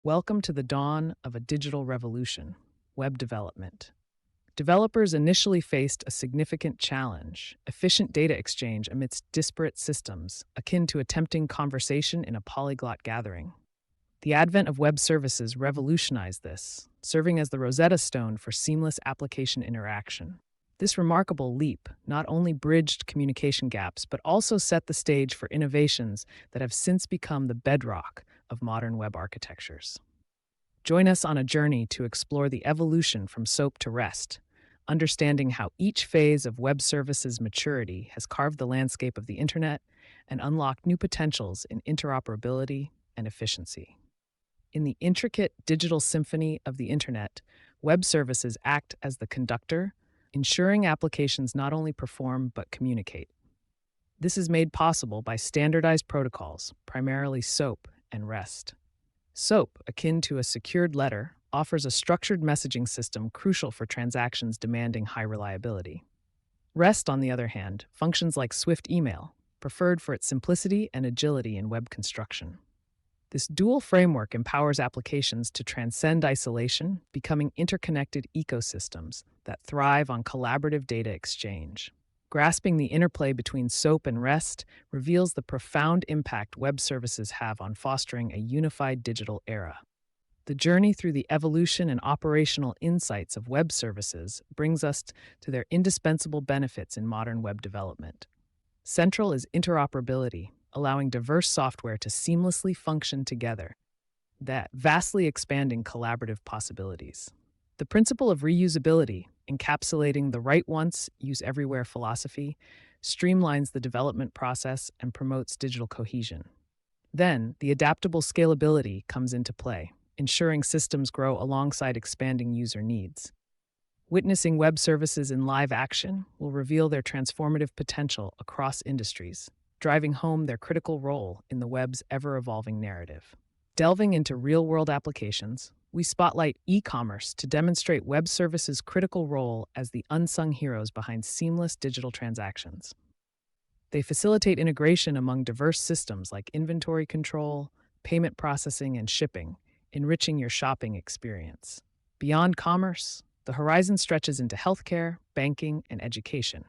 Welcome to the dawn of a digital revolution, web development. Developers initially faced a significant challenge: efficient data exchange amidst disparate systems, akin to attempting conversation in a polyglot gathering. The advent of web services revolutionized this, serving as the Rosetta Stone for seamless application interaction. This remarkable leap not only bridged communication gaps, but also set the stage for innovations that have since become the bedrock of modern web architectures. Join us on a journey to explore the evolution from SOAP to REST, understanding how each phase of web services maturity has carved the landscape of the internet and unlocked new potentials in interoperability and efficiency. In the intricate digital symphony of the internet, web services act as the conductor, ensuring applications not only perform but communicate. This is made possible by standardized protocols, primarily SOAP and REST. SOAP, akin to a secured letter, offers a structured messaging system crucial for transactions demanding high reliability. REST, on the other hand, functions like Swift email, preferred for its simplicity and agility in web construction. This dual framework empowers applications to transcend isolation, becoming interconnected ecosystems that thrive on collaborative data exchange. Grasping the interplay between SOAP and REST reveals the profound impact web services have on fostering a unified digital era. The journey through the evolution and operational insights of web services brings us to their indispensable benefits in modern web development. Central is interoperability, allowing diverse software to seamlessly function together, that vastly expanding collaborative possibilities. The principle of reusability, encapsulating the write once, use everywhere philosophy, streamlines the development process and promotes digital cohesion. Then, the adaptable scalability comes into play, ensuring systems grow alongside expanding user needs. Witnessing web services in live action will reveal their transformative potential across industries, driving home their critical role in the web's ever-evolving narrative. Delving into real-world applications, we spotlight e-commerce to demonstrate web services' critical role as the unsung heroes behind seamless digital transactions. They facilitate integration among diverse systems like inventory control, payment processing, and shipping, enriching your shopping experience. Beyond commerce, the horizon stretches into healthcare, banking, and education,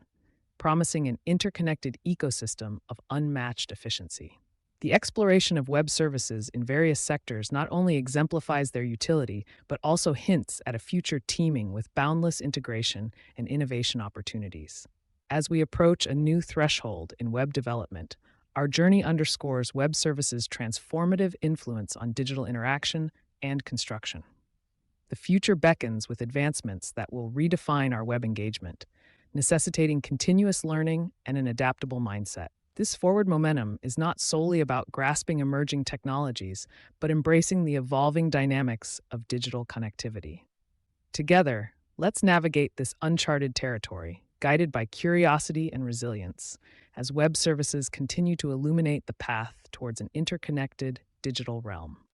promising an interconnected ecosystem of unmatched efficiency. The exploration of web services in various sectors not only exemplifies their utility, but also hints at a future teeming with boundless integration and innovation opportunities. As we approach a new threshold in web development, our journey underscores web services' transformative influence on digital interaction and construction. The future beckons with advancements that will redefine our web engagement, necessitating continuous learning and an adaptable mindset. This forward momentum is not solely about grasping emerging technologies, but embracing the evolving dynamics of digital connectivity. Together, let's navigate this uncharted territory, guided by curiosity and resilience, as web services continue to illuminate the path towards an interconnected digital realm.